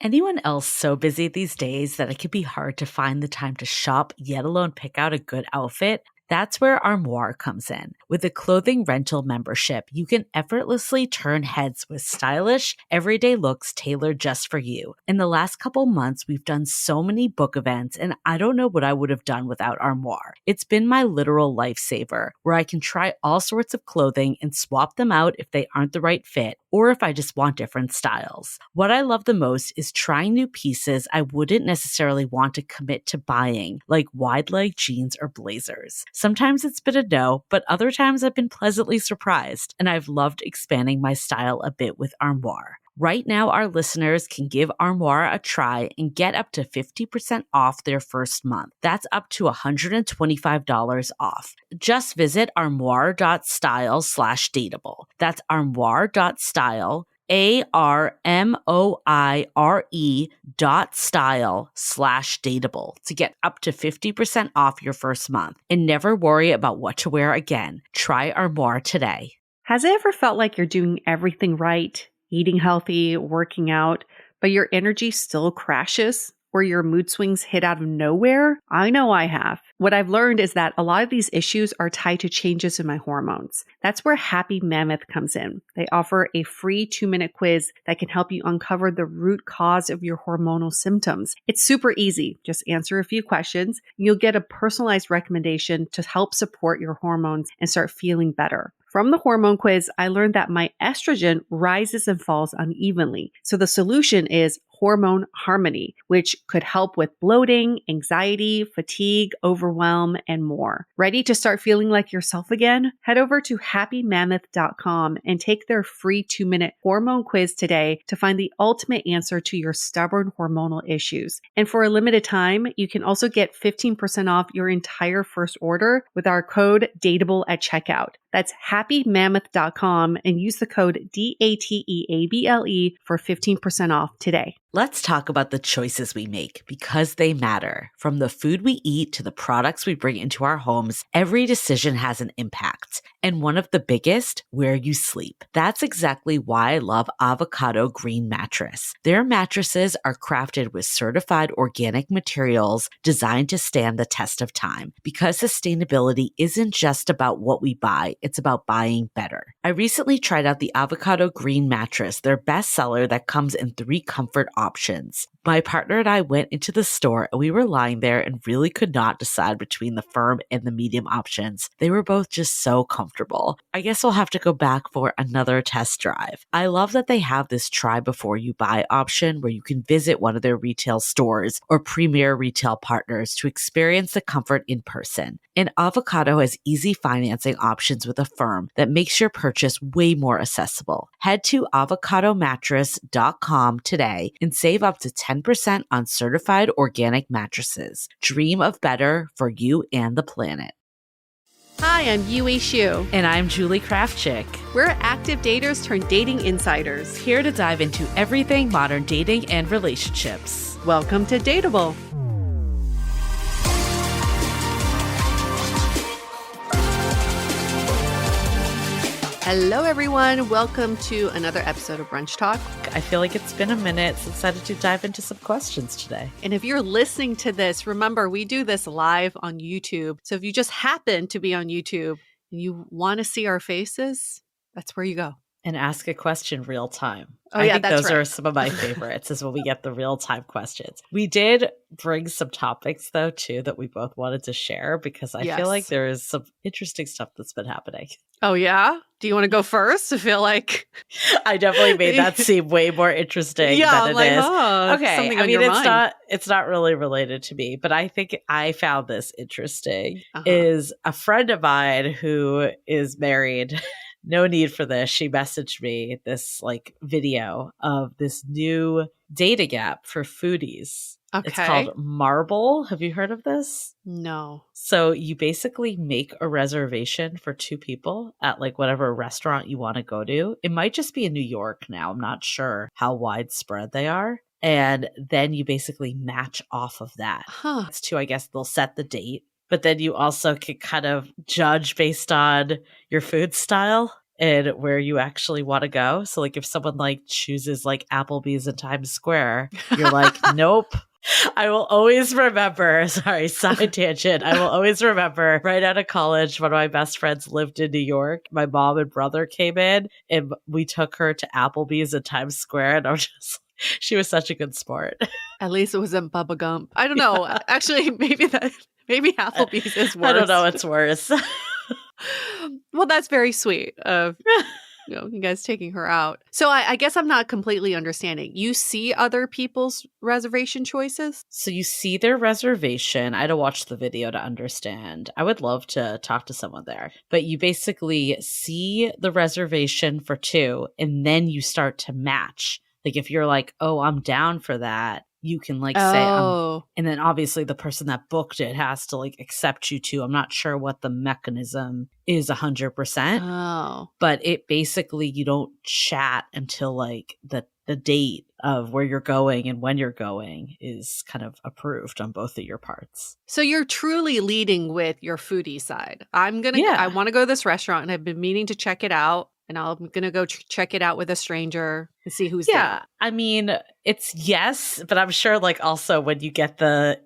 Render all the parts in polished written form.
Anyone else so busy these days that it can be hard to find the time to shop, yet alone pick out a good outfit? That's where Armoire comes in. With a clothing rental membership, you can effortlessly turn heads with stylish, everyday looks tailored just for you. In the last couple months, we've done so many book events, and I don't know what I would have done without Armoire. It's been my literal lifesaver, where I can try all sorts of clothing and swap them out if they aren't the right fit, or if I just want different styles. What I love the most is trying new pieces I wouldn't necessarily want to commit to buying, like wide-leg jeans or blazers. Sometimes it's been a no, but other times I've been pleasantly surprised, and I've loved expanding my style a bit with Armoire. Right now, our listeners can give Armoire a try and get up to 50% off their first month. That's up to $125 off. Just visit armoire.style/dateable. That's armoire.style, ARMOIRE.style/dateable to get up to 50% off your first month and never worry about what to wear again. Try Armoire today. Has it ever felt like you're doing everything right, eating healthy, working out, but your energy still crashes? Or your mood swings hit out of nowhere? I know I have. What I've learned is that a lot of these issues are tied to changes in my hormones. That's where Happy Mammoth comes in. They offer a free 2-minute quiz that can help you uncover the root cause of your hormonal symptoms. It's super easy. Just answer a few questions, and you'll get a personalized recommendation to help support your hormones and start feeling better. From the hormone quiz, I learned that my estrogen rises and falls unevenly. So the solution is hormone harmony, which could help with bloating, anxiety, fatigue, overwhelm, and more. Ready to start feeling like yourself again? Head over to happymammoth.com and take their free 2-minute hormone quiz today to find the ultimate answer to your stubborn hormonal issues. And for a limited time, you can also get 15% off your entire first order with our code DATEABLE at checkout. That's happymammoth.com and use the code DATEABLE for 15% off today. Let's talk about the choices we make because they matter. From the food we eat to the products we bring into our homes, every decision has an impact. And one of the biggest, where you sleep. That's exactly why I love Avocado Green Mattress. Their mattresses are crafted with certified organic materials designed to stand the test of time. Because sustainability isn't just about what we buy, it's about buying better. I recently tried out the Avocado Green Mattress, their bestseller that comes in 3 comfort options. My partner and I went into the store and we were lying there and really could not decide between the firm and the medium options. They were both just so comfortable. I guess we'll have to go back for another test drive. I love that they have this try before you buy option where you can visit one of their retail stores or premier retail partners to experience the comfort in person. And Avocado has easy financing options with a firm that makes your purchase way more accessible. Head to avocadomattress.com today and save up to 10% on certified organic mattresses. Dream of better for you and the planet. Hi, I'm Yue Xu. And I'm Julie Kraftchick. We're active daters turned dating insiders. Here to dive into everything modern dating and relationships. Welcome to Dateable. Hello, everyone. Welcome to another episode of Brunch Talk. I feel like it's been a minute since I decided to dive into some questions today. And if you're listening to this, remember, we do this live on YouTube. So if you just happen to be on YouTube and you want to see our faces, that's where you go. And ask a question real time. I think those are some of my favorites is when we get the real time questions. We did bring some topics though too that we both wanted to share because I feel like there is some interesting stuff that's been happening. Oh yeah? Do you want to go first? I feel like I definitely made that seem way more interesting than it is. Oh, okay. I mean, it's not really related to me, but I think I found this interesting is a friend of mine who is married. No need for this. She messaged me this video of this new dating app for foodies. Okay. It's called Marble. Have you heard of this? No. So you basically make a reservation for 2 people at whatever restaurant you want to go to. It might just be in New York now. I'm not sure how widespread they are. And then you basically match off of that. It's to, I guess they'll set the date. But then you also can kind of judge based on your food style and where you actually want to go. So like if someone like chooses like Applebee's in Times Square, you're like, nope. I will always remember, sorry, side tangent. I will always remember right out of college, one of my best friends lived in New York. My mom and brother came in and we took her to Applebee's in Times Square. And I was just, she was such a good sport. At least it wasn't Bubba Gump. I don't know. Actually, maybe Applebee's is worse. I don't know. It's worse. Well, that's very sweet of you guys taking her out. So I guess I'm not completely understanding. You see other people's reservation choices? So you see their reservation. I had to watch the video to understand. I would love to talk to someone there. But you basically see the reservation for 2, and then you start to match. Like if you're like, oh, I'm down for that, you can like say, and then obviously the person that booked it has to like accept you too. I'm not sure what the mechanism is 100%. Oh. But it basically, you don't chat until like the date of where you're going and when you're going is kind of approved on both of your parts. So you're truly leading with your foodie side. I want to go to this restaurant and I've been meaning to check it out. And I'm going to go check it out with a stranger and see who's there. I mean, it's yes, but I'm sure like also when you get the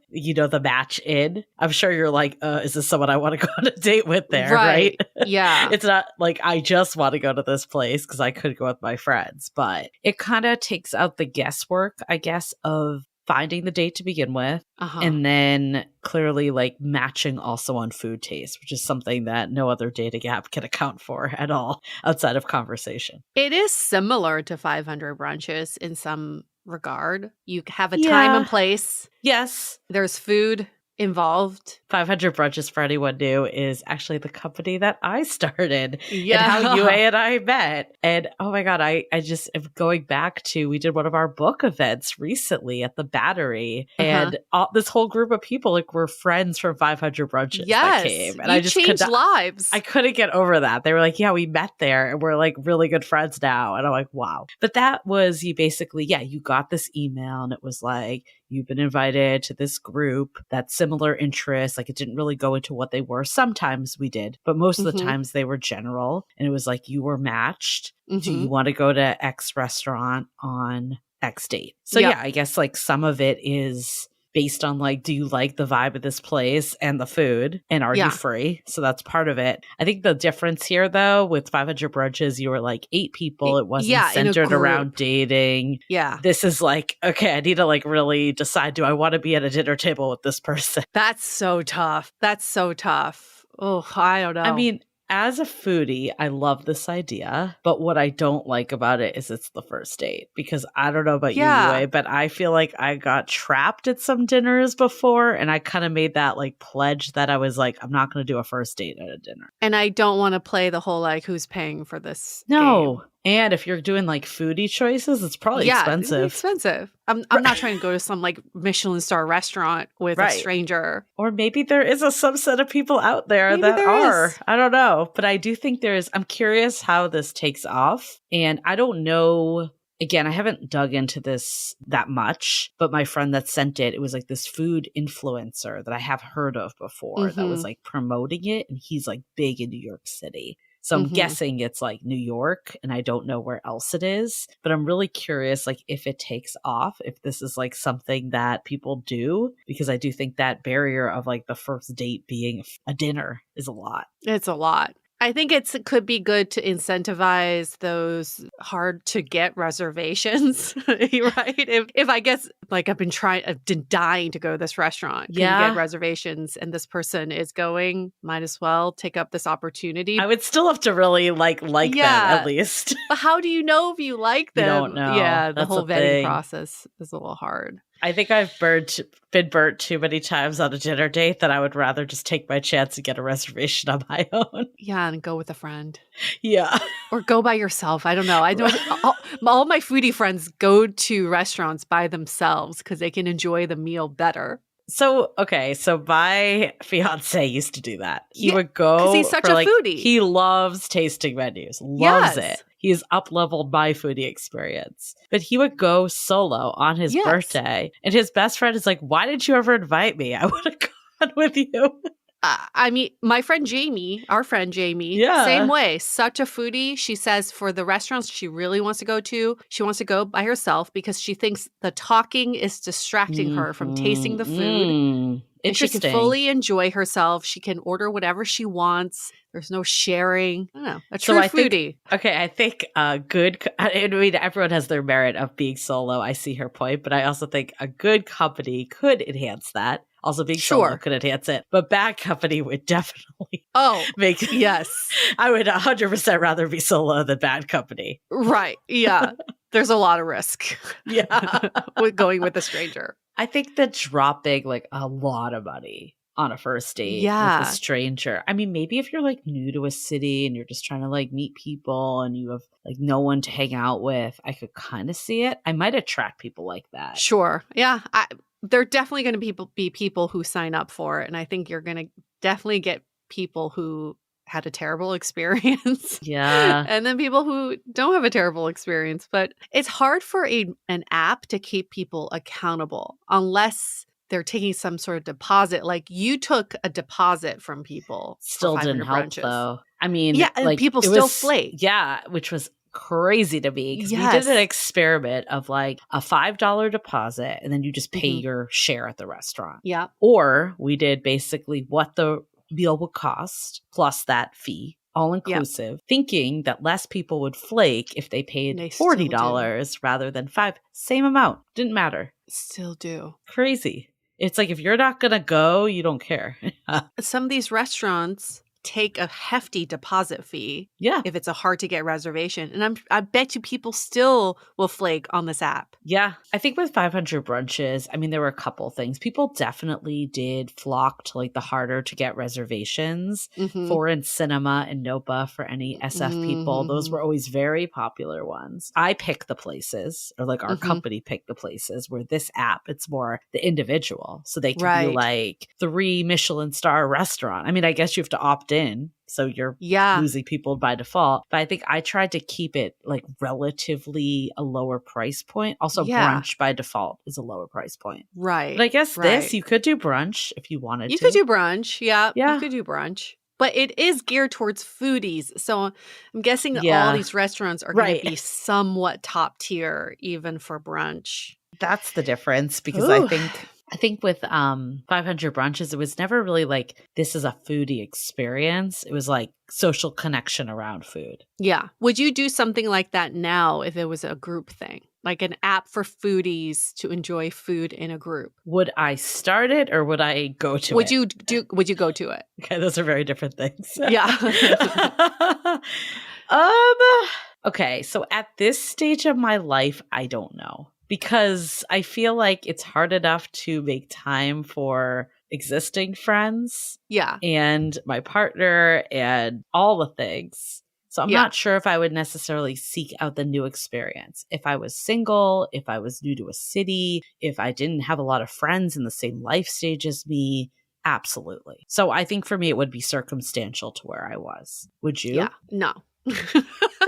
match in, I'm sure you're like, is this someone I want to go on a date with there, right? Yeah. It's not like I just want to go to this place because I could go with my friends, but it kind of takes out the guesswork, I guess, of finding the date to begin with, and then clearly like matching also on food taste, which is something that no other dating app can account for at all outside of conversation. It is similar to 500 Brunches in some regard. You have a time and place. Yes. There's food involved. 500 Brunches, for anyone new, is actually the company that I started and how Yue and I met. And oh my God, I just am going back to, we did one of our book events recently at the Battery, and this whole group of people like were friends from 500 Brunches that came. And I just changed lives. I couldn't get over that. They were like, yeah, we met there and we're like really good friends now. And I'm like, wow. But that was you basically, you got this email and it was like, you've been invited to this group that's similar interests. Like it didn't really go into what they were. Sometimes we did, but most of the times they were general. And it was like, you were matched. Do you want to go to X restaurant on X date? So I guess like some of it is based on like, do you like the vibe of this place and the food? And are you free? So that's part of it. I think the difference here though, with 500 Brunches, you were like 8 people. It wasn't centered around dating. Yeah. This is like, okay, I need to like really decide, do I want to be at a dinner table with this person? That's so tough. Oh, I don't know. I mean, as a foodie, I love this idea, but what I don't like about it is it's the first date, because I don't know about you, Yue, but I feel like I got trapped at some dinners before, and I kind of made that like pledge that I was like, I'm not going to do a first date at a dinner. And I don't want to play the whole like, who's paying for this game. game. And if you're doing like foodie choices, it's probably expensive. It's expensive. I'm not trying to go to some like Michelin star restaurant with a stranger. Or maybe there is a subset of people out there that are. I don't know. But I do think I'm curious how this takes off. And I don't know. Again, I haven't dug into this that much, but my friend that sent it was like this food influencer that I have heard of before that was like promoting it. And he's like big in New York City. So I'm guessing it's like New York, and I don't know where else it is, but I'm really curious, like if it takes off, if this is like something that people do, because I do think that barrier of like the first date being a dinner is a lot. It's a lot. I think it could be good to incentivize those hard to get reservations, right? If I guess like I've been dying to go to this restaurant, can you get reservations, and this person is going, might as well take up this opportunity. I would still have to really like them at least. But how do you know if you like them? You don't know. Yeah, the That's whole vetting process is a little hard. I think I've been burnt too many times on a dinner date that I would rather just take my chance and get a reservation on my own. Yeah, and go with a friend. Yeah. Or go by yourself. I don't know. I know all my foodie friends go to restaurants by themselves because they can enjoy the meal better. So my fiance used to do that. He would go because he's such a foodie. He loves tasting menus. Loves it. He's up-leveled my foodie experience. But he would go solo on his birthday. And his best friend is like, why did you ever invite me? I would have gone with you. I mean, my friend Jamie, our friend Jamie, Yeah. same way. Such a foodie. She says for the restaurants she really wants to go to, she wants to go by herself because she thinks the talking is distracting her from tasting the food. And she can fully enjoy herself. She can order whatever she wants. There's no sharing. I don't know. A true foodie. I think good, I mean, everyone has their merit of being solo. I see her point, but I also think a good company could enhance that. Also, being solo could enhance it, but bad company would definitely make it. Yes. I would 100% rather be solo than bad company. Right. Yeah. There's a lot of risk. Yeah. with going with a stranger. I think that dropping like a lot of money on a first date with a stranger. I mean, maybe if you're like new to a city and you're just trying to like meet people and you have like no one to hang out with, I could kind of see it. I might attract people like that. Sure. Yeah. There are definitely going to be people who sign up for it. And I think you're going to definitely get people who had a terrible experience. Yeah. And then people who don't have a terrible experience. But it's hard for an app to keep people accountable unless they're taking some sort of deposit. Like you took a deposit from people. Still didn't help brunches. Though. I mean, yeah, like, people still flake. Yeah, which was crazy to me because we did an experiment of like a $5 deposit and then you just pay your share at the restaurant. Yeah. Or we did basically what the meal would cost plus that fee, all inclusive, thinking that less people would flake if they paid $40 rather than $5. Same amount. Didn't matter. Still do. Crazy. It's like if you're not going to go, you don't care. Some of these restaurants take a hefty deposit fee. Yeah. If it's a hard to get reservation. And I bet you people still will flake on this app. Yeah. I think with 500 brunches, I mean, there were a couple things. People definitely did flock to like the harder to get reservations. Foreign Cinema and Nopa for any SF people. Those were always very popular ones. I pick the places, or like our company picked the places, where this app, it's more the individual. So they can be like 3 Michelin star restaurant. I mean, I guess you have to opt in, so you're losing people by default. But I think I tried to keep it like relatively a lower price point. Also, brunch by default is a lower price point. Right. But I guess this, you could do brunch if you wanted to. You could do brunch. Yeah. You could do brunch. But it is geared towards foodies. So I'm guessing that all these restaurants are going to be somewhat top tier, even for brunch. That's the difference, because I think with 500 brunches, it was never really like, this is a foodie experience. It was like social connection around food. Yeah. Would you do something like that now if it was a group thing? Like an app for foodies to enjoy food in a group? Would I start it or would I go to it? Would you go to it? Okay, those are very different things. Yeah. Okay, so at this stage of my life, I don't know. Because I feel like it's hard enough to make time for existing friends. Yeah. And my partner and all the things. So I'm not sure if I would necessarily seek out the new experience. If I was single, if I was new to a city, if I didn't have a lot of friends in the same life stage as me, absolutely. So I think for me, it would be circumstantial to where I was. Would you? Yeah. No.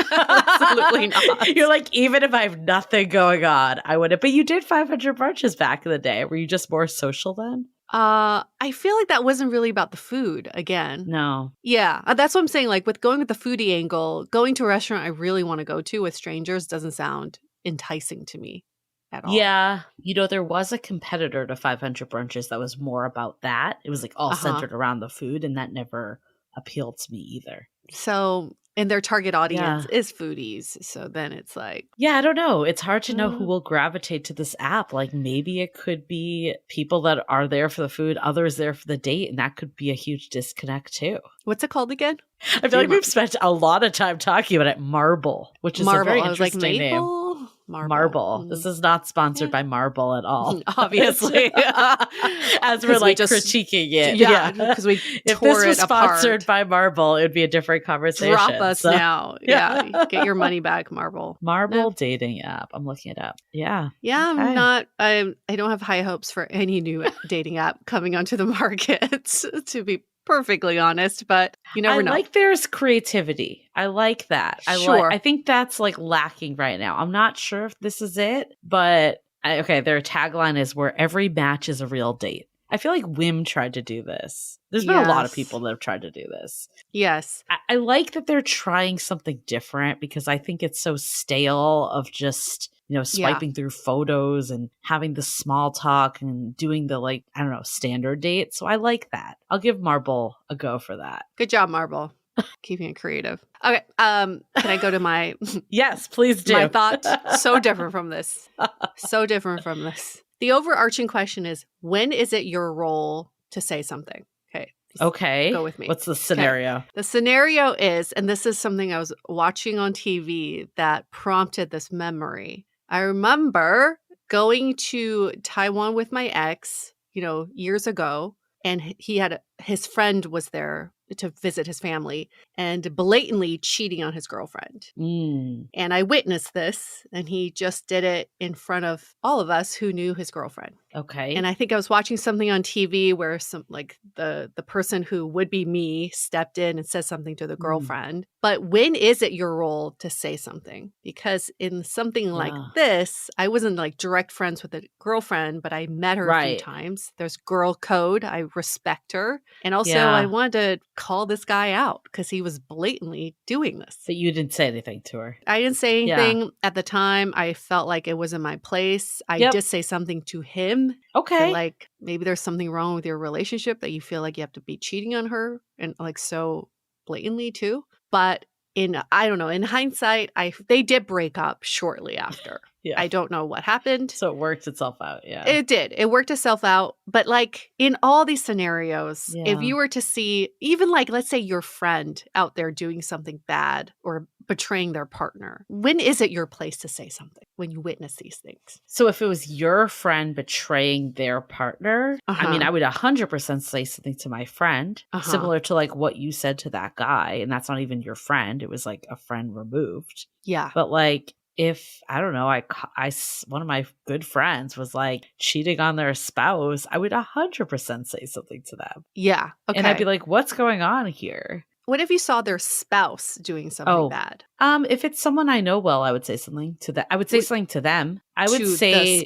Absolutely not. You're like, even if I have nothing going on, I wouldn't. But you did 500 brunches back in the day. Were you just more social then? I feel like that wasn't really about the food again. No. Yeah. That's what I'm saying. Like with going with the foodie angle, going to a restaurant I really want to go to with strangers doesn't sound enticing to me at all. Yeah. You know, there was a competitor to 500 brunches that was more about that. It was like all centered around the food, and that never appealed to me either. So... And their target audience is foodies. So then it's like... Yeah, I don't know. It's hard to know who will gravitate to this app. Like maybe it could be people that are there for the food, others there for the date. And that could be a huge disconnect too. What's it called again? I feel like we've spent a lot of time talking about it. Marble, which is a very interesting name. Marble. This is not sponsored by Marble at all. Obviously. As we're like critiquing it. Yeah. Because we if this was sponsored by Marble, it would be a different conversation. Drop us now. Yeah. Get your money back, Marble. Marble dating app. I'm looking it up. Yeah. Yeah. Okay. I don't have high hopes for any new dating app coming onto the market, to be perfectly honest, but you never know. I like there's creativity. I like that. I think that's like lacking right now. I'm not sure if this is it, but their tagline is where every match is a real date. I feel like Wim tried to do this. There's been a lot of Yes. people that have tried to do this. Yes. I like that they're trying something different because I think it's so stale of just, swiping through photos and having the small talk and doing the, like, I don't know, standard date. So I like that. I'll give Marble a go for that. Good job, Marble. Keeping it creative. Okay. Can I go to my Yes, please do. my thought? So different from this. So different from this. The overarching question is, when is it your role to say something? Okay. Okay. Go with me. What's the scenario? Okay. The scenario is, and this is something I was watching on TV that prompted this memory. I remember going to Taiwan with my ex, years ago, and his friend was there to visit his family and blatantly cheating on his girlfriend. And I witnessed this, and he just did it in front of all of us who knew his girlfriend. Okay. And I think I was watching something on TV where the person who would be me stepped in and said something to the girlfriend. But when is it your role to say something? Because in something like this, I wasn't like direct friends with the girlfriend, but I met her a few times. There's girl code. I respect her. And also I wanted to call this guy out because he was blatantly doing this. But you didn't say anything to her. I didn't say anything at the time. I felt like it was in my place. I did say something to him. Okay. Like, maybe there's something wrong with your relationship that you feel like you have to be cheating on her and like so blatantly too. But I don't know, in hindsight, they did break up shortly after. I don't know what happened. So it worked itself out. Yeah. It did. It worked itself out. But like in all these scenarios, if you were to see even like, let's say your friend out there doing something bad or betraying their partner, when is it your place to say something when you witness these things? So if it was your friend betraying their partner, I mean, I would 100% say something to my friend, similar to like what you said to that guy. And that's not even your friend. It was like a friend removed. Yeah. But like, if, I don't know, one of my good friends was like cheating on their spouse, I would 100% say something to them. Yeah. Okay. And I'd be like, what's going on here? What if you saw their spouse doing something bad? If it's someone I know well, I would say something to them. I would say something to them. I would say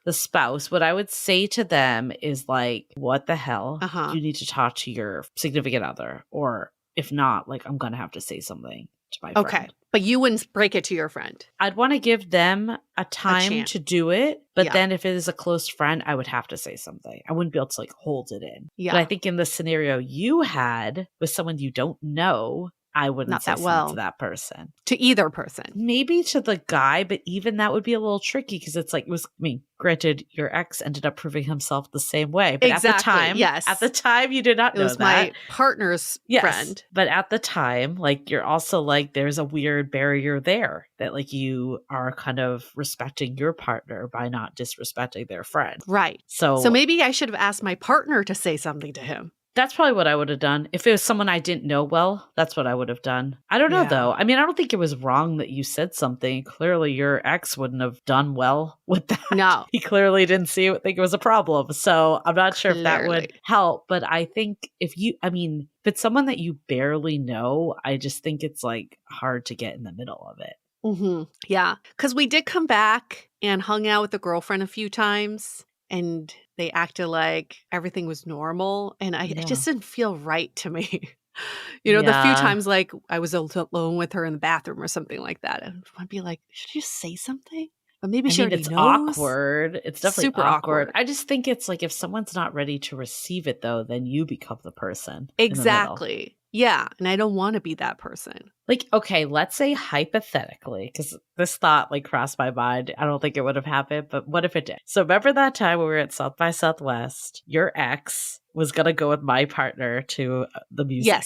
the spouse. What I would say to them is like, what the hell? You need to talk to your significant other. Or if not, like, I'm going to have to say something to my friend. Okay. But you wouldn't break it to your friend. I'd want to give them a time to do it. But then if it is a close friend, I would have to say something. I wouldn't be able to like hold it in. Yeah. But I think in the scenario you had with someone you don't know, I wouldn't say something to that person. To either person. Maybe to the guy, but even that would be a little tricky because it's like, granted, your ex ended up proving himself the same way. But at the time, you did not know that. It was my partner's friend. But at the time, like, you're also like, there's a weird barrier there that like you are kind of respecting your partner by not disrespecting their friend. Right. So maybe I should have asked my partner to say something to him. That's probably what I would have done. If it was someone I didn't know well, that's what I would have done. I don't know, though. I mean, I don't think it was wrong that you said something. Clearly, your ex wouldn't have done well with that. No. He clearly didn't think it was a problem. So I'm not sure if that would help. But I think if it's someone that you barely know, I just think it's like hard to get in the middle of it. Mm-hmm. Yeah. Because we did come back and hung out with the girlfriend a few times. And they acted like everything was normal. And it just didn't feel right to me. The few times like I was alone with her in the bathroom or something like that. And I'd be like, should you say something? But maybe she already knows. It's awkward. It's definitely super awkward. I just think it's like if someone's not ready to receive it, though, then you become the person. Exactly. Yeah. And I don't want to be that person. Like, okay, let's say hypothetically, because this thought like crossed my mind. I don't think it would have happened, but what if it did? So remember that time when we were at South by Southwest, your ex was going to go with my partner to the music.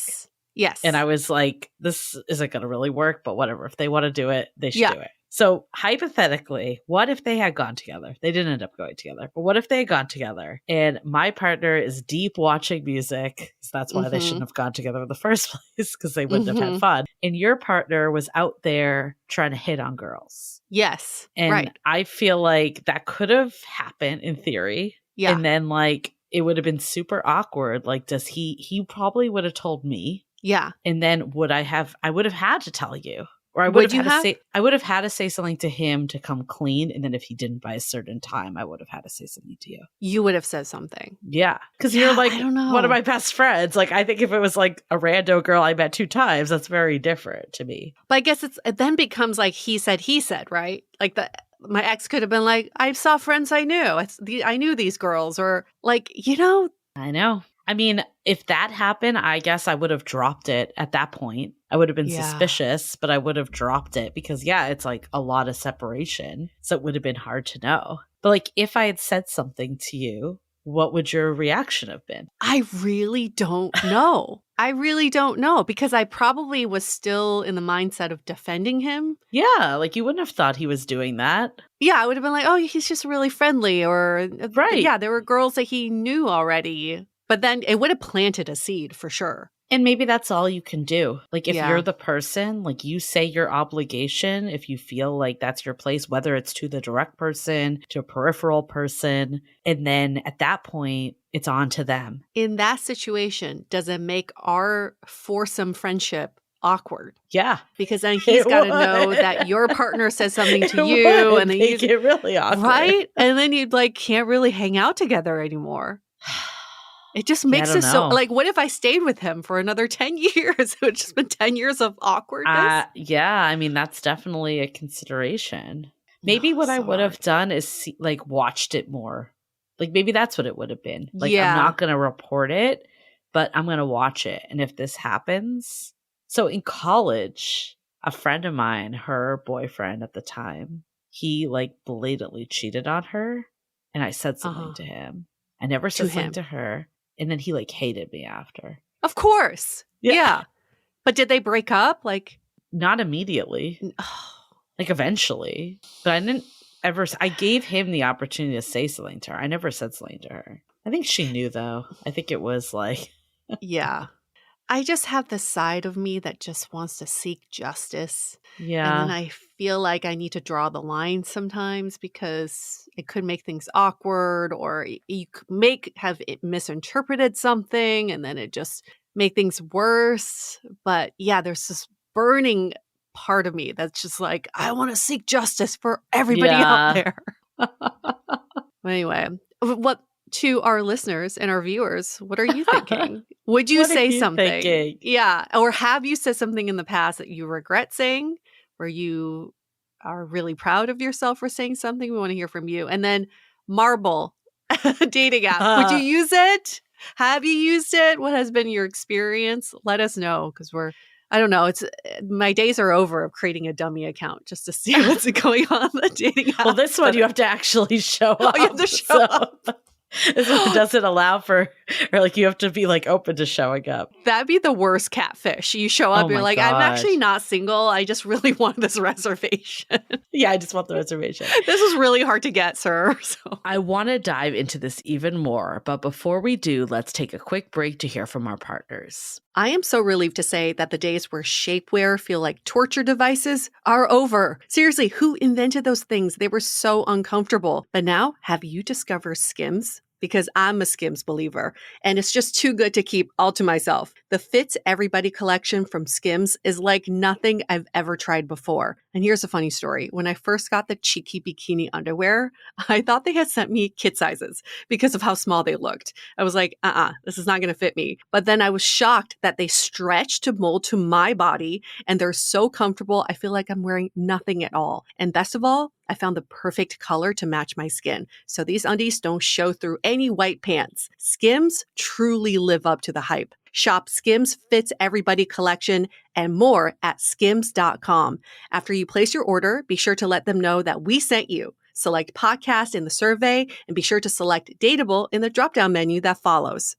Yes. And I was like, this isn't going to really work, but whatever. If they want to do it, they should do it. So hypothetically, what if they had gone together? They didn't end up going together, but what if they had gone together and my partner is deep watching music? So that's why they shouldn't have gone together in the first place because they wouldn't have had fun. And your partner was out there trying to hit on girls. Yes. And I feel like that could have happened in theory. Yeah. And then like it would have been super awkward. Like, he probably would have told me. Yeah. And then I would have had to tell you. Or I Would you have? I would have had to say something to him to come clean. And then if he didn't by a certain time, I would have had to say something to you. You would have said something. Yeah. Because you're Yeah, like I don't know. one of my best friends. Like, I think if it was like a rando girl I met 2 times, that's very different to me. But I guess it then becomes like he said, right? Like my ex could have been like, I saw friends I knew. I knew these girls, or like, I know. I mean, if that happened, I guess I would have dropped it at that point. I would have been suspicious, but I would have dropped it because, yeah, it's like a lot of separation. So it would have been hard to know. But like, if I had said something to you, what would your reaction have been? I really don't know. I really don't know because I probably was still in the mindset of defending him. Yeah, like you wouldn't have thought he was doing that. Yeah, I would have been like, oh, he's just really friendly, or right. Yeah, there were girls that he knew already. But then it would have planted a seed for sure. And maybe that's all you can do. Like if you're the person, like you say your obligation, if you feel like that's your place, whether it's to the direct person, to a peripheral person, and then at that point, it's on to them. In that situation, does it make our foursome friendship awkward? Yeah. Because then he's got to know that your partner says something to you, and then you get really awkward. Right? And then you like can't really hang out together anymore. It just makes it so, like, what if I stayed with him for another 10 years? It would just been 10 years of awkwardness. Yeah, I mean, that's definitely a consideration. Maybe what I would have done is, like, watched it more. Like, maybe that's what it would have been. Like, I'm not going to report it, but I'm going to watch it. And if this happens... So in college, a friend of mine, her boyfriend at the time, he, like, blatantly cheated on her. And I said something to him. I never said something to her. And then he like hated me after. Of course. Yeah. But did they break up? Like, not immediately. Like eventually. But I didn't ever, I gave him the opportunity to say something to her. I never said something to her. I think she knew though. I think it was like. Yeah. I just have this side of me that just wants to seek justice. Yeah. And then I feel like I need to draw the line sometimes because it could make things awkward, or you have it misinterpreted something and then it just make things worse. But yeah, there's this burning part of me that's just like, I want to seek justice for everybody out there. Anyway, what to our listeners and our viewers, what are you thinking? Would you say something? Thinking? Yeah. Or have you said something in the past that you regret saying, where you are really proud of yourself for saying something? We want to hear from you. And then Marble dating app. Would you use it? Have you used it? What has been your experience? Let us know, because I don't know. My days are over of creating a dummy account just to see what's going on the dating app. Well, this one you have to actually show up. You have to show up. This one doesn't allow for, or like you have to be like open to showing up. That'd be the worst catfish. You show up, you're like, I'm actually not single. I just really want this reservation. Yeah, I just want the reservation. This is really hard to get, sir. So I want to dive into this even more, but before we do, let's take a quick break to hear from our partners. I am so relieved to say that the days where shapewear feel like torture devices are over. Seriously, who invented those things? They were so uncomfortable. But now, have you discovered Skims? Because I'm a Skims believer, and it's just too good to keep all to myself. The Fits Everybody collection from Skims is like nothing I've ever tried before. And here's a funny story. When I first got the cheeky bikini underwear, I thought they had sent me kid sizes because of how small they looked. I was like, this is not going to fit me. But then I was shocked that they stretch to mold to my body, and they're so comfortable. I feel like I'm wearing nothing at all. And best of all, I found the perfect color to match my skin. So these undies don't show through any white pants. Skims truly live up to the hype. Shop Skims Fits Everybody collection and more at skims.com. After you place your order, be sure to let them know that we sent you. Select podcast in the survey and be sure to select Dateable in the drop-down menu that follows.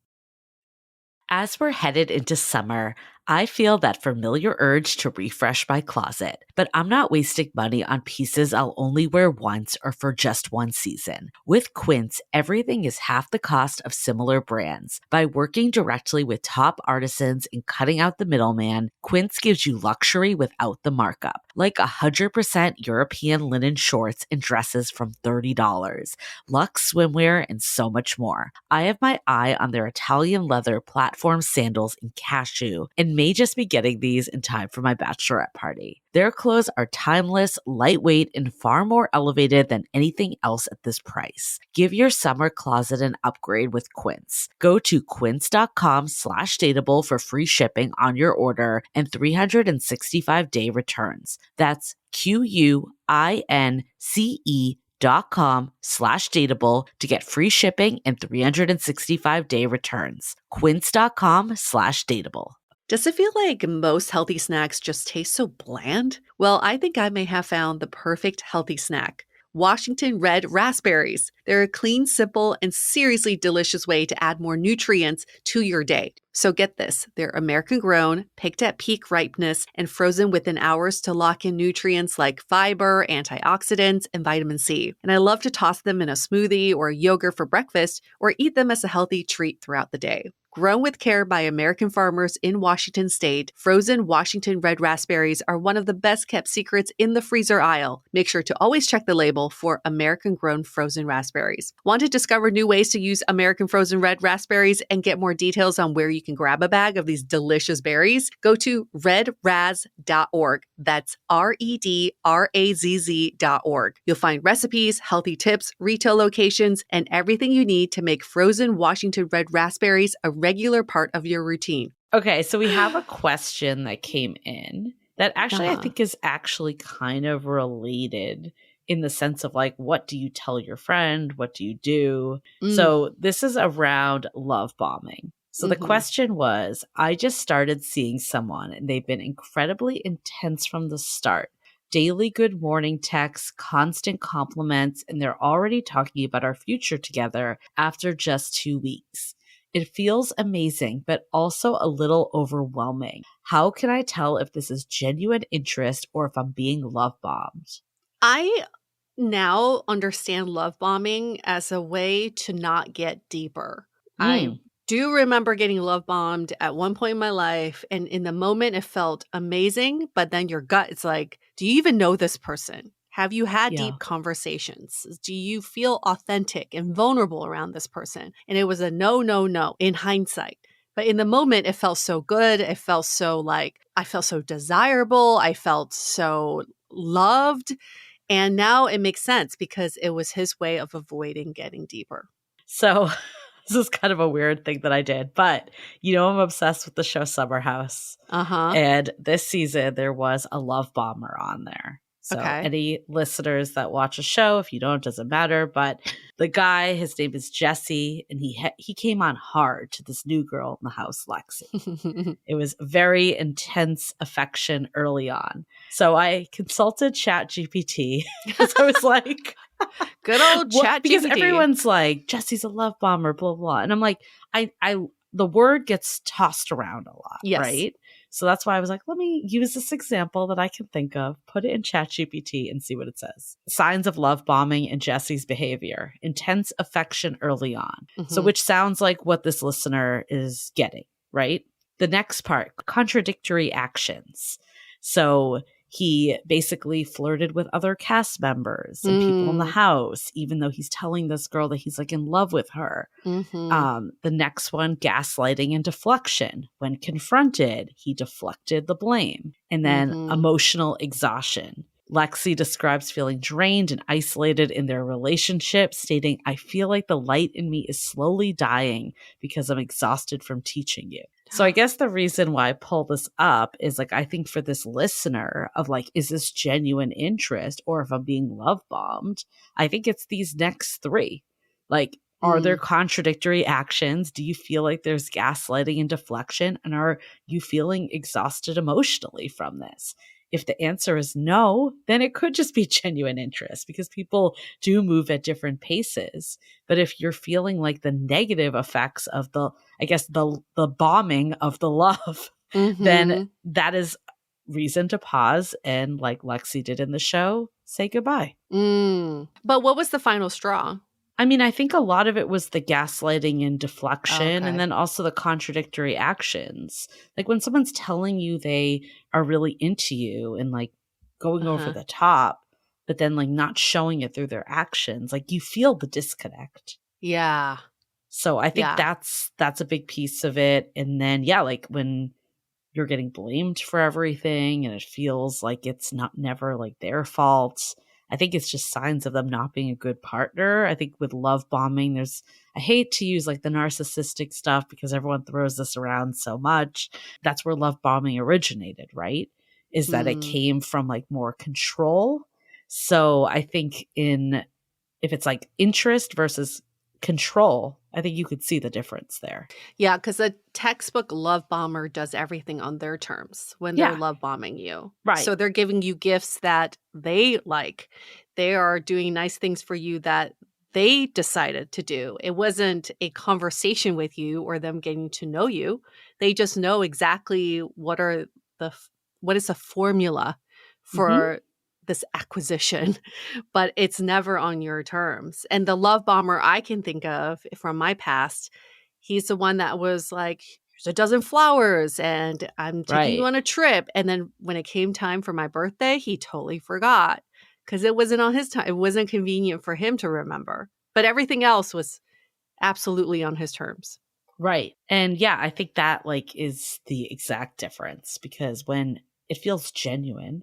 As we're headed into summer, I feel that familiar urge to refresh my closet, but I'm not wasting money on pieces I'll only wear once or for just one season. With Quince, everything is half the cost of similar brands. By working directly with top artisans and cutting out the middleman, Quince gives you luxury without the markup, like 100% European linen shorts and dresses from $30, luxe swimwear, and so much more. I have my eye on their Italian leather platform sandals in cashew and may just be getting these in time for my bachelorette party. Their clothes are timeless, lightweight, and far more elevated than anything else at this price. Give your summer closet an upgrade with Quince. Go to quince.com/dateable for free shipping on your order and 365-day returns. That's QUINCE.com/dateable to get free shipping and 365-day returns. Quince.com/dateable. Does it feel like most healthy snacks just taste so bland? Well, I think I may have found the perfect healthy snack. Washington Red Raspberries. They're a clean, simple, and seriously delicious way to add more nutrients to your day. So get this, they're American grown, picked at peak ripeness, and frozen within hours to lock in nutrients like fiber, antioxidants, and vitamin C. And I love to toss them in a smoothie or a yogurt for breakfast or eat them as a healthy treat throughout the day. Grown with care by American farmers in Washington state, frozen Washington Red Raspberries are one of the best kept secrets in the freezer aisle. Make sure to always check the label for American grown frozen raspberries. Want to discover new ways to use American frozen red raspberries and get more details on where you can grab a bag of these delicious berries? Go to redraz.org. That's redrazz.org. You'll find recipes, healthy tips, retail locations, and everything you need to make frozen Washington Red Raspberries a regular part of your routine. Okay, so we have a question that came in that actually I think is actually kind of related in the sense of like, what do you tell your friend? What do you do? So this is around love bombing. So the question was, I just started seeing someone and they've been incredibly intense from the start. Daily good morning texts, constant compliments, and they're already talking about our future together after just 2 weeks. It feels amazing, but also a little overwhelming. How can I tell if this is genuine interest or if I'm being love bombed? I now understand love bombing as a way to not get deeper. I do remember getting love bombed at one point in my life, and in the moment it felt amazing, but then your gut is like, do you even know this person? Have you had deep conversations? Do you feel authentic and vulnerable around this person? And it was a no, no, no in hindsight. But in the moment, it felt so good. It felt so like, I felt so desirable. I felt so loved. And now it makes sense because it was his way of avoiding getting deeper. So this is kind of a weird thing that I did, but you know, I'm obsessed with the show Summer House. And this season, there was a love bomber on there. So any listeners that watch a show, if you don't, it doesn't matter. But the guy, his name is Jesse, and he came on hard to this new girl in the house, Lexi. It was very intense affection early on. So I consulted ChatGPT because I was like, good old ChatGPT. Because everyone's like, Jesse's a love bomber, blah, blah. And I'm like, the word gets tossed around a lot, right? So that's why I was like, let me use this example that I can think of, put it in ChatGPT and see what it says. Signs of love bombing and Jesse's behavior. Intense affection early on. So which sounds like what this listener is getting, right? The next part, contradictory actions. So he basically flirted with other cast members and people in the house, even though he's telling this girl that he's like in love with her. The next one, gaslighting and deflection. When confronted, he deflected the blame. And then emotional exhaustion. Lexi describes feeling drained and isolated in their relationship, stating, I feel like the light in me is slowly dying because I'm exhausted from teaching you. So I guess the reason why I pull this up is like, I think for this listener of like, is this genuine interest or if I'm being love bombed? I think it's these next three. Like, are there contradictory actions? Do you feel like there's gaslighting and deflection? And are you feeling exhausted emotionally from this? If the answer is no, then it could just be genuine interest because people do move at different paces. But if you're feeling like the negative effects of the bombing of the love, then that is reason to pause and, like Lexi did in the show, say goodbye. But what was the final straw? I mean, I think a lot of it was the gaslighting and deflection and then also the contradictory actions. Like when someone's telling you they are really into you and like going over the top, but then like not showing it through their actions, like you feel the disconnect. Yeah. So I think that's a big piece of it. And then, like when you're getting blamed for everything and it feels like it's not never like their fault. I think it's just signs of them not being a good partner. I think with love bombing, I hate to use like the narcissistic stuff because everyone throws this around so much. That's where love bombing originated, right? Is that it Mm. came from like more control. So I think if it's like interest versus control, I think you could see the difference there. Yeah, because a textbook love bomber does everything on their terms when they're Yeah, love bombing you. right. So they're giving you gifts that they like. They are doing nice things for you that they decided to do. It wasn't a conversation with you or them getting to know you. They just know exactly what is the formula Hmm. for this acquisition, but it's never on your terms. And the love bomber I can think of from my past, he's the one that was like, "Here's a dozen flowers and I'm taking you Right. on a trip." And then when it came time for my birthday, he totally forgot because it wasn't on his time. It wasn't convenient for him to remember. But everything else was absolutely on his terms. Right. And yeah, I think that like is the exact difference because when it feels genuine,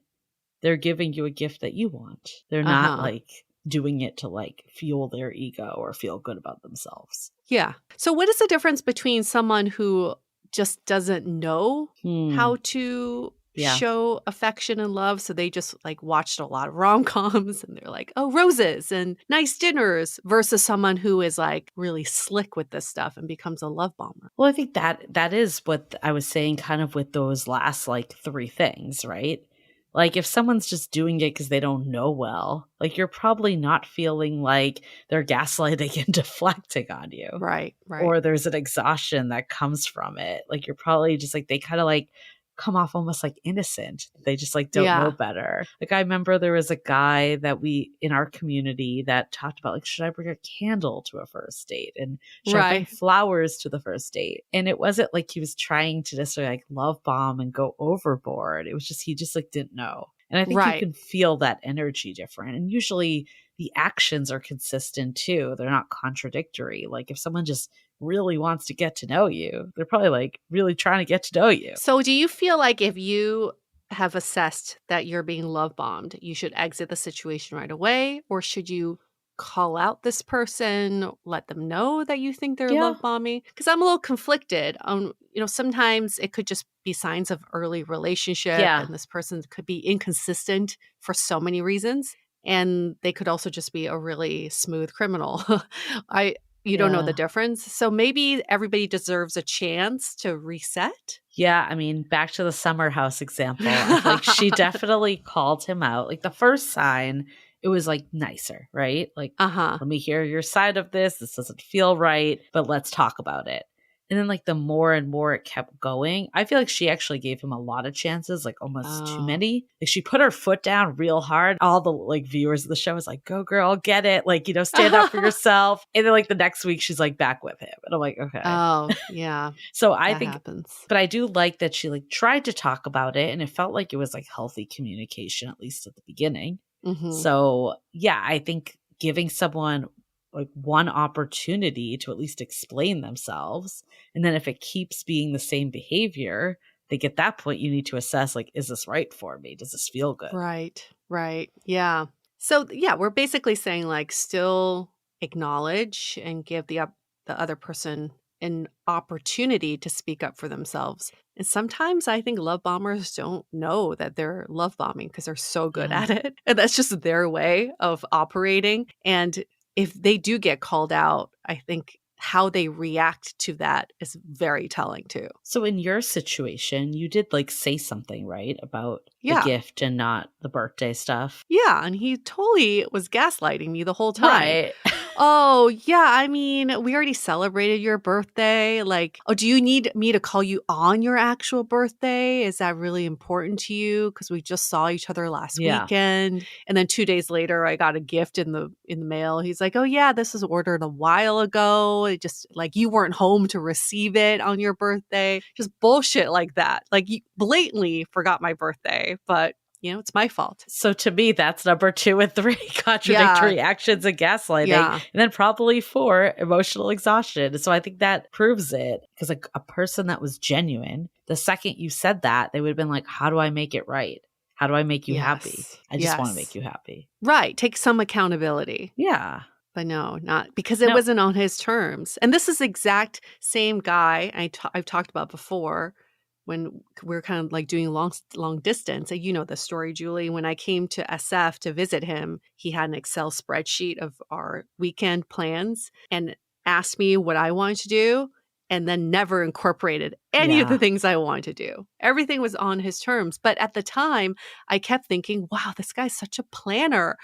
they're giving you a gift that you want. They're not Uh-huh. like doing it to like fuel their ego or feel good about themselves. Yeah. So what is the difference between someone who just doesn't know Hmm. how to Yeah. show affection and love, so they just like watched a lot of rom-coms and they're like, "Oh, roses and nice dinners," versus someone who is like really slick with this stuff and becomes a love bomber. Well, I think that is what I was saying kind of with those last like three things, right? Like if someone's just doing it because they don't know well, like you're probably not feeling like they're gaslighting and deflecting on you. Right, right. Or there's an exhaustion that comes from it. Like you're probably just like they kind of like come off almost like innocent. They just like don't know Yeah. better. Like I remember there was a guy that we in our community that talked about like should I bring a candle to a first date and should I bring Right. flowers to the first date? And it wasn't like he was trying to necessarily like love bomb and go overboard. It was just he just like didn't know. And I think you Right. can feel that energy different. And usually the actions are consistent too. They're not contradictory. Like if someone just really wants to get to know you, they're probably like really trying to get to know you. So do you feel like if you have assessed that you're being love bombed, you should exit the situation right away, or should you call out this person, let them know that you think they're Yeah. love bombing? Because I'm a little conflicted. Sometimes it could just be signs of early relationship, Yeah. and this person could be inconsistent for so many reasons, and they could also just be a really smooth criminal. I You don't know the Yeah. difference, so maybe everybody deserves a chance to reset. Yeah. I mean, back to the summer house example. I feel like she definitely called him out. Like the first sign, it was like nicer, right? Like, Uh-huh. let me hear your side of this. This doesn't feel right, but let's talk about it. And then, like, the more and more it kept going, I feel like she actually gave him a lot of chances, like almost too Oh. many. Like, she put her foot down real hard. All the like viewers of the show was like, go, girl, get it. Like, stand up for yourself. And then, like, the next week, she's like back with him. And I'm like, okay. Oh, yeah, So I that think, happens. but I do like that she like tried to talk about it and it felt like it was like healthy communication, at least at the beginning. Mhm. So yeah, I think giving someone like one opportunity to at least explain themselves. And then if it keeps being the same behavior, I think at that point you need to assess like, is this right for me? Does this feel good? Right, right, yeah. So, yeah, we're basically saying, like, still acknowledge and give the other person an opportunity to speak up for themselves. And sometimes I think love bombers don't know that they're love bombing because 'cause they're so good Yeah. at it, and that's just their way of operating, and if they do get called out, I think how they react to that is very telling too. So in your situation, you did like say something, right? About the Yeah. gift and not the birthday stuff. Yeah, and he totally was gaslighting me the whole time. Right. "Oh, yeah, I mean, we already celebrated your birthday, like, oh, do you need me to call you on your actual birthday? Is that really important to you? Because we just saw each other last Yeah. weekend." And then 2 days later, I got a gift in the mail. He's like, "Oh, yeah, this was ordered a while ago. It just like, you weren't home to receive it on your birthday." Just bullshit like that. Like, you blatantly forgot my birthday, but it's my fault. So to me, that's number 2 and 3, contradictory actions and gaslighting. Yeah. And then probably 4, emotional exhaustion. So I think that proves it, because a person that was genuine, the second you said that, they would have been like, how do I make it right? How do I make you happy? I just want to make you happy. Right. Take some accountability. Yeah. But no, not because it wasn't on his terms. And this is the exact same guy I've talked about before when we're kind of like doing long distance. You know the story, Julie. When I came to SF to visit him, he had an Excel spreadsheet of our weekend plans and asked me what I wanted to do, and then never incorporated any of the things I wanted to do. Everything was on his terms. But at the time, I kept thinking, wow, this guy's such a planner.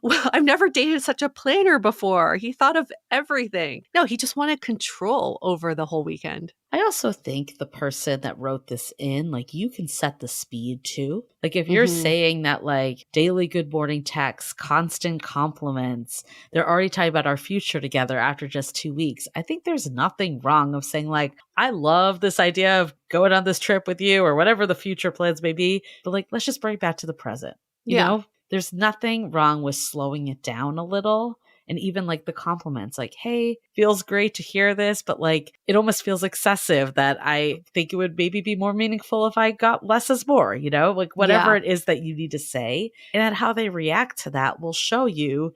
Well, I've never dated such a planner before. He thought of everything. No, he just wanted control over the whole weekend. I also think the person that wrote this in, like, you can set the speed too. Like, if you're saying that, like, daily good morning texts, constant compliments, they're already talking about our future together after just 2 weeks. I think there's nothing wrong of saying, like, I love this idea of going on this trip with you, or whatever the future plans may be, but like, let's just bring it back to the present. You know, there's nothing wrong with slowing it down a little. And even like the compliments, like, hey, feels great to hear this, but like, it almost feels excessive, that I think it would maybe be more meaningful if I got less is more, like whatever it is that you need to say. And then how they react to that will show you,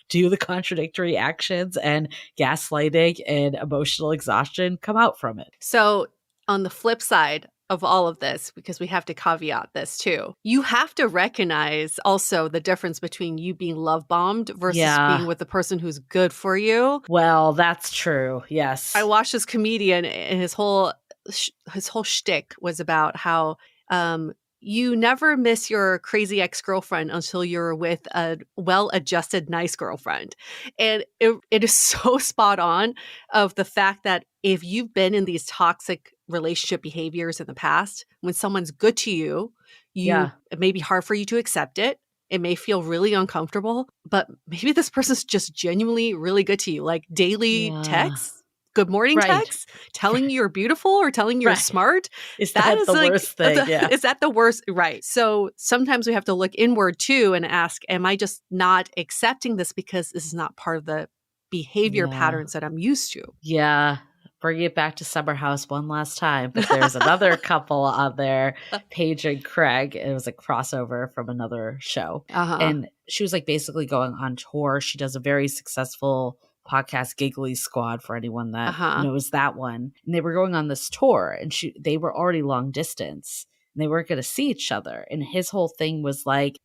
do the contradictory actions and gaslighting and emotional exhaustion come out from it. So on the flip side of all of this, because we have to caveat this too, you have to recognize also the difference between you being love bombed versus being with the person who's good for you. Well, that's true. Yes. I watched this comedian, and his whole shtick was about how you never miss your crazy ex-girlfriend until you're with a well-adjusted, nice girlfriend. And it is so spot on of the fact that if you've been in these toxic relationship behaviors in the past, when someone's good to you, it may be hard for you to accept it. It may feel really uncomfortable, but maybe this person's just genuinely really good to you. Like daily texts, good morning texts, telling you you're beautiful or telling you you're smart. Is that the worst thing? Is that the worst? Right. So sometimes we have to look inward too and ask, am I just not accepting this because this is not part of the behavior patterns that I'm used to? Yeah. Bring it back to Summer House one last time. But there's another couple on there, Paige and Craig. It was a crossover from another show. And she was like basically going on tour. She does a very successful podcast, Giggly Squad, for anyone that knows that one. And they were going on this tour, and they were already long distance, and they weren't going to see each other. And his whole thing was like,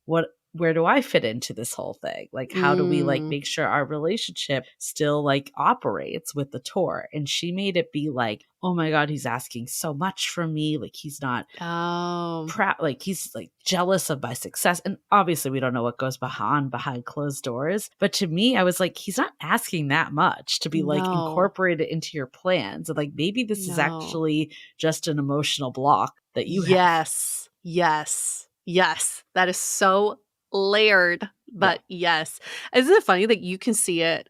where do I fit into this whole thing? Like, how do we like make sure our relationship still like operates with the tour? And she made it be like, oh my God, he's asking so much from me. Like, he's not proud. Like, he's like jealous of my success. And obviously we don't know what goes behind closed doors. But to me, I was like, he's not asking that much to be like incorporated into your plans. And like, maybe this is actually just an emotional block that you have. Yes. That is so layered, but yes. Isn't it funny that you can see it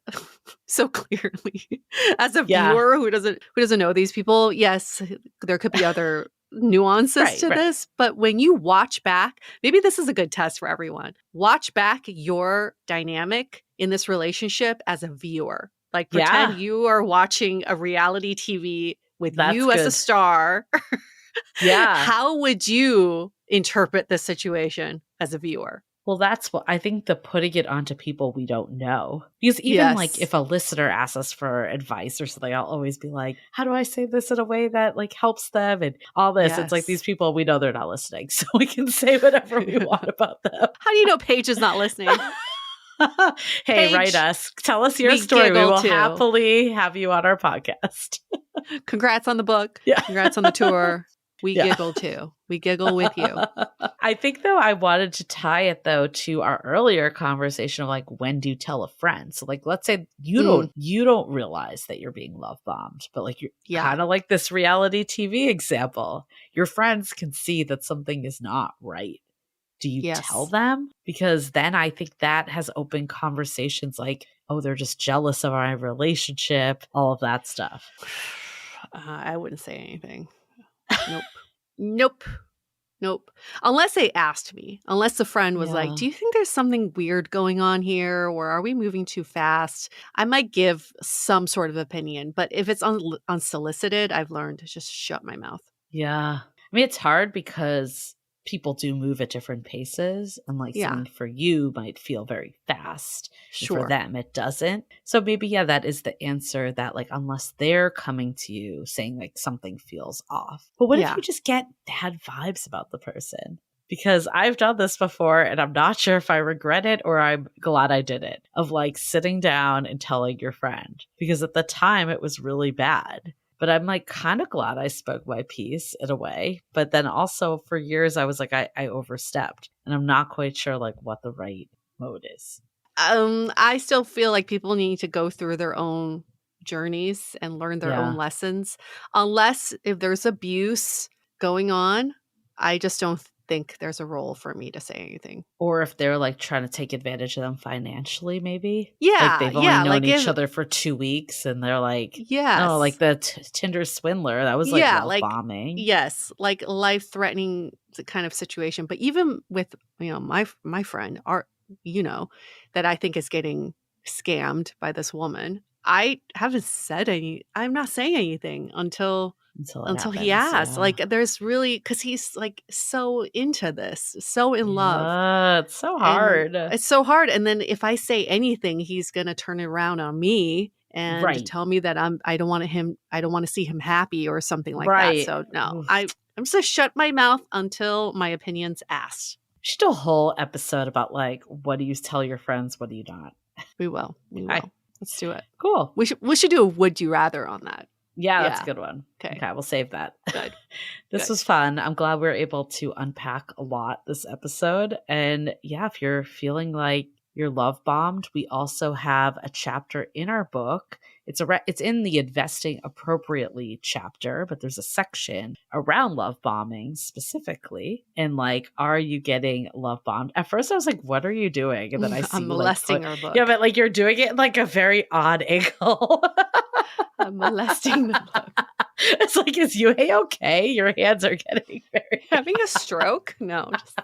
so clearly as a viewer who doesn't know these people? Yes, there could be other nuances to this, but when you watch back, maybe this is a good test for everyone. Watch back your dynamic in this relationship as a viewer. Like, pretend you are watching a reality TV with you as a star. How would you interpret this situation as a viewer? Well, that's what I think, the putting it onto people we don't know. Because even like if a listener asks us for advice or something, I'll always be like, how do I say this in a way that like helps them and all this? It's like, these people, we know they're not listening, so we can say whatever we want about them. How do you know Paige is not listening? Hey, Paige, write us. Tell us your story. We will happily have you on our podcast. Congrats on the book. Congrats on the tour. We giggle too. We giggle with you. I think though, I wanted to tie it though to our earlier conversation of like, when do you tell a friend? So like, let's say you don't realize that you're being love bombed, but like, you're kind of like this reality TV example. Your friends can see that something is not right. Do you tell them? Because then I think that has opened conversations like, oh, they're just jealous of our relationship, all of that stuff. I wouldn't say anything. Nope. Nope. Unless they asked me, unless the friend was like, Yeah. do you think there's something weird going on here? Or are we moving too fast? I might give some sort of opinion. But if it's unsolicited, I've learned to just shut my mouth. Yeah. I mean, it's hard because people do move at different paces, and like Yeah. something for you might feel very fast. And for Sure. them, it doesn't. So maybe, yeah, that is the answer, that like, unless they're coming to you saying like something feels off. But what if Yeah. you just get bad vibes about the person? Because I've done this before and I'm not sure if I regret it or I'm glad I did it, of like sitting down and telling your friend, because at the time it was really bad. But I'm like kind of glad I spoke my piece in a way. But then also for years I was like, I overstepped, and I'm not quite sure like what the right mode is. I still feel like people need to go through their own journeys and learn their Yeah. own lessons. Unless if there's abuse going on, I just don't think there's a role for me to say anything. Or if they're like trying to take advantage of them financially, maybe. Yeah, Like they've only yeah, known like each if other for 2 weeks and they're like, yes. oh, like the Tinder swindler. That was like Yeah, love like bombing. yes, like life-threatening kind of situation. But even with, my friend, that I think is getting scammed by this woman, I haven't said I'm not saying anything until Until it he happens. asks. Yeah. Like there's really, because he's like so into this, so in love. Yeah, it's so And hard. it's so hard. And then if I say anything, he's gonna turn it around on me and Right. tell me that I don't want to see him happy or something like that. Right. So no, Oof. I'm just gonna shut my mouth until my opinion's asked. We should do a whole episode about like, what do you tell your friends, what do you not? We will. Okay. Let's do it. Cool. We should do a would you rather on that. Yeah, that's Yeah. a good one. Okay. Okay, we'll save that. Good. This Good. was fun. I'm glad we were able to unpack a lot this episode. And yeah, if you're feeling like you're love bombed, we also have a chapter in our book. It's in the Investing Appropriately chapter, but there's a section around love bombing specifically. And like, are you getting love bombed? At first I was like, what are you doing? And then I see I'm molesting our book. Yeah, but like you're doing it in like a very odd angle. I'm molesting the book. It's like, is you okay? Your hands are getting very Having a stroke? No, just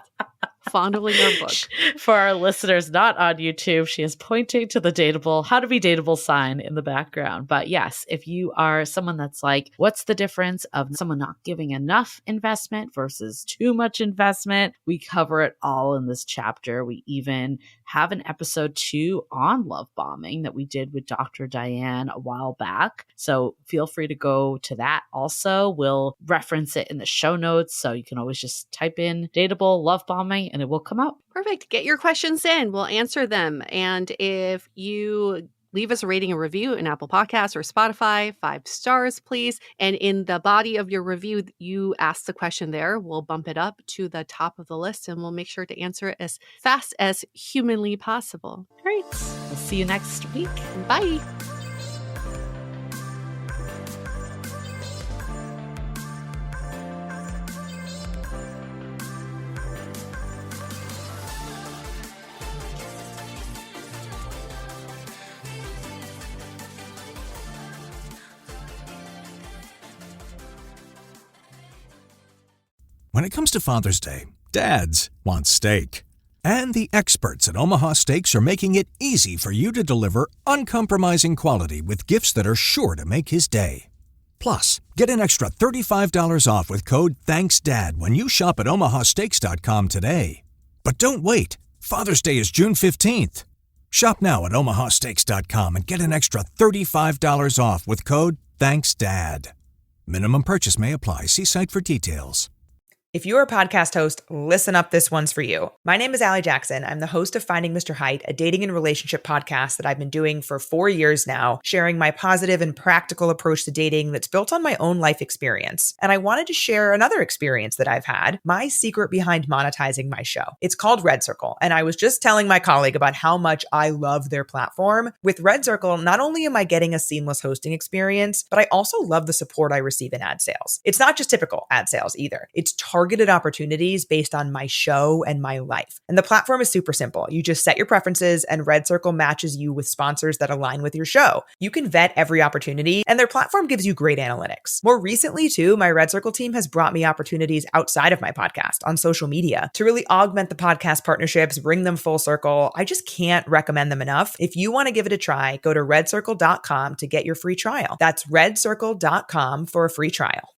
fondling our book. For our listeners not on YouTube, she is pointing to the dateable, how to be dateable sign in the background. But yes, if you are someone that's like, what's the difference of someone not giving enough investment versus too much investment? We cover it all in this chapter. We even have an episode 2 on love bombing that we did with Dr. Diane a while back. So feel free to go to that also. We'll reference it in the show notes. So you can always just type in dateable love bombing and it will come up. Perfect. Get your questions in. We'll answer them. And if you leave us a rating and review in Apple Podcasts or Spotify, 5 stars, please. And in the body of your review, you ask the question there. We'll bump it up to the top of the list and we'll make sure to answer it as fast as humanly possible. Great. We'll see you next week. Bye. When it comes to Father's Day, dads want steak. And the experts at Omaha Steaks are making it easy for you to deliver uncompromising quality with gifts that are sure to make his day. Plus, get an extra $35 off with code THANKSDAD when you shop at omahasteaks.com today. But don't wait. Father's Day is June 15th. Shop now at omahasteaks.com and get an extra $35 off with code THANKSDAD. Minimum purchase may apply. See site for details. If you're a podcast host, listen up, this one's for you. My name is Allie Jackson. I'm the host of Finding Mr. Height, a dating and relationship podcast that I've been doing for 4 years now, sharing my positive and practical approach to dating that's built on my own life experience. And I wanted to share another experience that I've had, my secret behind monetizing my show. It's called Red Circle, and I was just telling my colleague about how much I love their platform. With Red Circle, not only am I getting a seamless hosting experience, but I also love the support I receive in ad sales. It's not just typical ad sales either. It's targeted opportunities based on my show and my life. And the platform is super simple. You just set your preferences and Red Circle matches you with sponsors that align with your show. You can vet every opportunity and their platform gives you great analytics. More recently too, my Red Circle team has brought me opportunities outside of my podcast on social media to really augment the podcast partnerships, bring them full circle. I just can't recommend them enough. If you want to give it a try, go to redcircle.com to get your free trial. That's redcircle.com for a free trial.